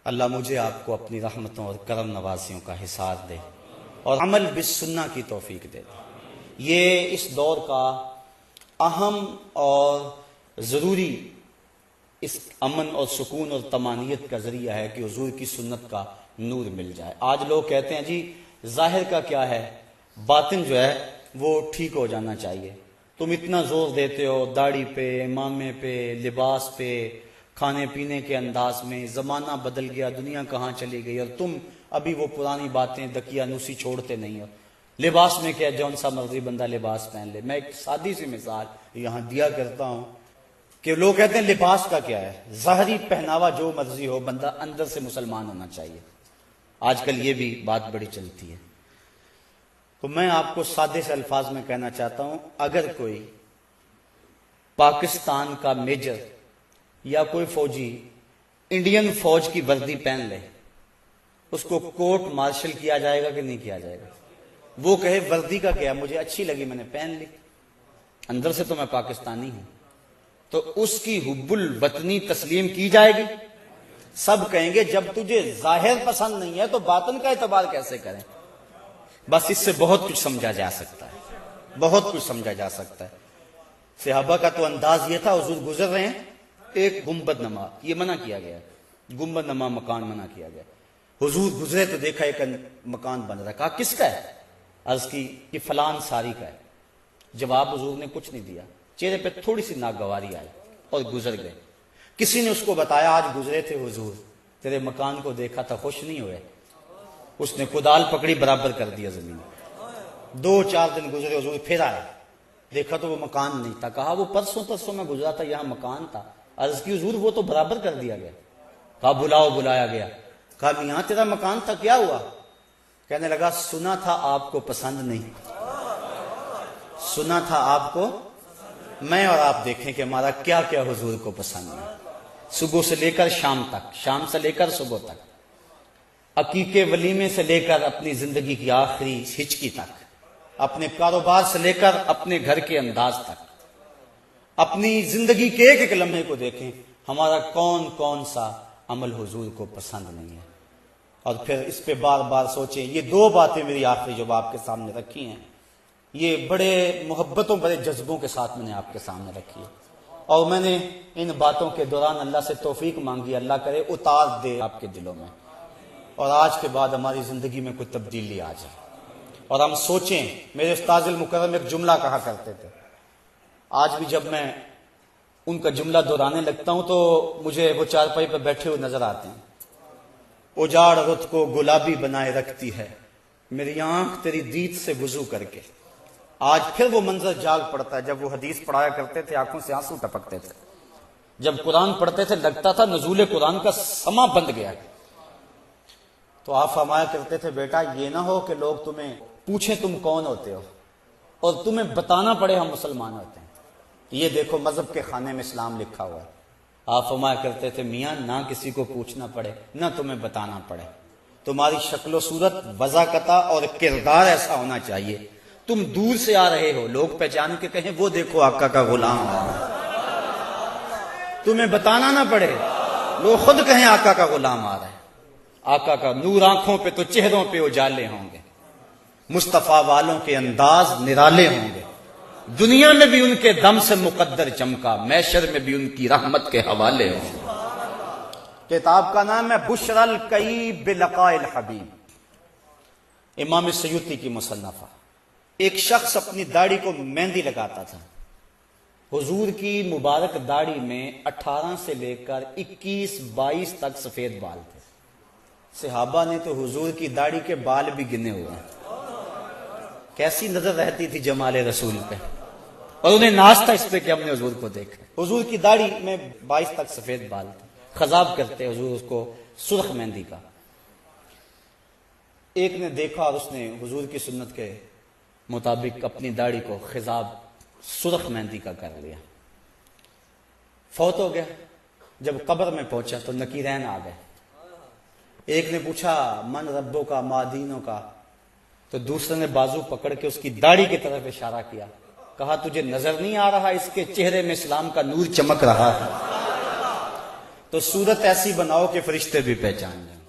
اللہ مجھے آپ کو اپنی رحمتوں اور کرم نوازیوں کا حصار دے اور عمل بالسنہ کی توفیق دے۔ یہ اس دور کا اہم اور ضروری اس امن اور سکون اور طمانینت کا ذریعہ ہے کہ حضور کی سنت کا نور مل جائے۔ آج لوگ کہتے ہیں جی ظاہر کا کیا ہے، باطن جو ہے وہ ٹھیک ہو جانا چاہیے۔ تم اتنا زور دیتے ہو داڑھی پہ، امامے پہ، لباس پہ، کھانے پینے کے انداز میں، زمانہ بدل گیا، دنیا کہاں چلی گئی، اور تم ابھی وہ پرانی باتیں دقیانوسی چھوڑتے نہیں ہو۔ لباس میں کیا، جون سا مرضی بندہ لباس پہن لے۔ میں ایک سادی سی مثال یہاں دیا کرتا ہوں کہ لوگ کہتے ہیں لباس کا کیا ہے، ظاہری پہناوا جو مرضی ہو، بندہ اندر سے مسلمان ہونا چاہیے۔ آج کل یہ بھی بات بڑی چلتی ہے۔ تو میں آپ کو سادے سے الفاظ میں کہنا چاہتا ہوں، اگر کوئی پاکستان کا میجر یا کوئی فوجی انڈین فوج کی وردی پہن لے، اس کو کورٹ مارشل کیا جائے گا کہ نہیں کیا جائے گا؟ وہ کہے وردی کا کیا، مجھے اچھی لگی میں نے پہن لی، اندر سے تو میں پاکستانی ہوں، تو اس کی حب الوطنی تسلیم کی جائے گی؟ سب کہیں گے جب تجھے ظاہر پسند نہیں ہے تو باطن کا اعتبار کیسے کریں؟ بس اس سے بہت کچھ سمجھا جا سکتا ہے، بہت کچھ سمجھا جا سکتا ہے۔ صحابہ کا تو انداز یہ تھا، حضور گزر رہے ہیں، ایک گنبد نما، یہ منع کیا گیا، گنبد نما مکان منع کیا گیا۔ حضور گزرے تو دیکھا ایک مکان بن رہا، کہا کس کا ہے؟ عرض کی کہ فلان ساری کا ہے۔ جواب حضور نے کچھ نہیں دیا، چہرے پہ تھوڑی سی ناگواری آئی اور گزر گئے۔ کسی نے اس کو بتایا آج گزرے تھے حضور، تیرے مکان کو دیکھا تھا، خوش نہیں ہوئے؟ اس نے کدال پکڑی، برابر کر دیا زمین۔ 2-4 دن گزرے، حضور پھر آئے، دیکھا تو وہ مکان نہیں تھا، کہا وہ پرسوں میں گزرا تھا، یہاں مکان تھا۔ عرض کی حضور وہ تو برابر کر دیا گیا۔ کہا بلاؤ، بلایا گیا، کہا میاں تیرا مکان تھا، کیا ہوا؟ کہنے لگا سنا تھا آپ کو پسند نہیں، سنا تھا آپ کو، میں اور آپ دیکھیں کہ ہمارا کیا کیا حضور کو پسند ہے۔ صبح سے لے کر شام تک، شام سے لے کر صبح تک، عقیقے ولیمے سے لے کر اپنی زندگی کی آخری ہچکی تک، اپنے کاروبار سے لے کر اپنے گھر کے انداز تک، اپنی زندگی کے ایک ایک لمحے کو دیکھیں، ہمارا کون کون سا عمل حضور کو پسند نہیں ہے، اور پھر اس پہ بار بار سوچیں۔ یہ 2 باتیں میری آخری جو آپ کے سامنے رکھی ہیں، یہ بڑے محبتوں بڑے جذبوں کے ساتھ میں نے آپ کے سامنے رکھی ہے، اور میں نے ان باتوں کے دوران اللہ سے توفیق مانگی، اللہ کرے اتار دے آپ کے دلوں میں، اور آج کے بعد ہماری زندگی میں کوئی تبدیلی آ جائے اور ہم سوچیں۔ میرے استاذ المکرم ایک جملہ کہا کرتے تھے، آج بھی جب میں ان کا جملہ دہرانے لگتا ہوں تو مجھے وہ چارپائی پہ بیٹھے ہوئے نظر آتے ہیں۔ اجاڑ رت کو گلابی بنائے رکھتی ہے میری آنکھ تیری دید سے وضو کر کے۔ آج پھر وہ منظر جاگ پڑتا ہے، جب وہ حدیث پڑھایا کرتے تھے آنکھوں سے آنسو ٹپکتے تھے، جب قرآن پڑھتے تھے لگتا تھا نزول قرآن کا سما بند گیا۔ تو آپ فرمایا کرتے تھے بیٹا یہ نہ ہو کہ لوگ تمہیں پوچھیں تم کون ہوتے ہو اور تمہیں بتانا پڑے ہم مسلمان ہوتے ہیں، یہ دیکھو مذہب کے خانے میں اسلام لکھا ہوا ہے۔ آپ فرمایا کرتے تھے میاں نہ کسی کو پوچھنا پڑے نہ تمہیں بتانا پڑے، تمہاری شکل و صورت، وضاقتہ اور کردار ایسا ہونا چاہیے، تم دور سے آ رہے ہو لوگ پہچان کے کہیں وہ دیکھو آقا کا غلام آ رہا ہے، تمہیں بتانا نہ پڑے، لوگ خود کہیں آقا کا غلام آ رہا ہے۔ آقا کا نور آنکھوں پہ تو چہروں پہ اجالے ہوں گے، مصطفیٰ والوں کے انداز نرالے ہوں گے، دنیا میں بھی ان کے دم سے مقدر چمکا، محشر میں بھی ان کی رحمت کے حوالے ہوں گے۔ کتاب کا نام ہے بشر الکئیب بلقاء الحبیب، امام سیوطی کی مصنفہ۔ ایک شخص اپنی داڑھی کو مہندی لگاتا تھا، حضور کی مبارک داڑھی میں 18 سے لے کر 21-22 تک سفید بال تھے۔ صحابہ نے تو حضور کی داڑھی کے بال بھی گنے ہوئے ہیں، کیسی نظر رہتی تھی جمال رسول پہ، اور انہیں ناز تھا اس پہ کہ ہم نے حضور کو دیکھا۔ حضور کی داڑھی میں 22 تک سفید بال تھے، خضاب کرتے حضور اس کو سرخ مہندی کا۔ ایک نے دیکھا اور اس نے حضور کی سنت کے مطابق اپنی داڑھی کو خضاب سرخ مہندی کا کر لیا، فوت ہو گیا۔ جب قبر میں پہنچا تو نکیرین آ گئے، ایک نے پوچھا من ربوں کا ما دینوں کا، تو دوسرے نے بازو پکڑ کے اس کی داڑھی کی طرف اشارہ کیا، کہا تجھے نظر نہیں آ رہا اس کے چہرے میں اسلام کا نور چمک رہا ہے؟ تو صورت ایسی بناؤ کہ فرشتے بھی پہچان جائیں.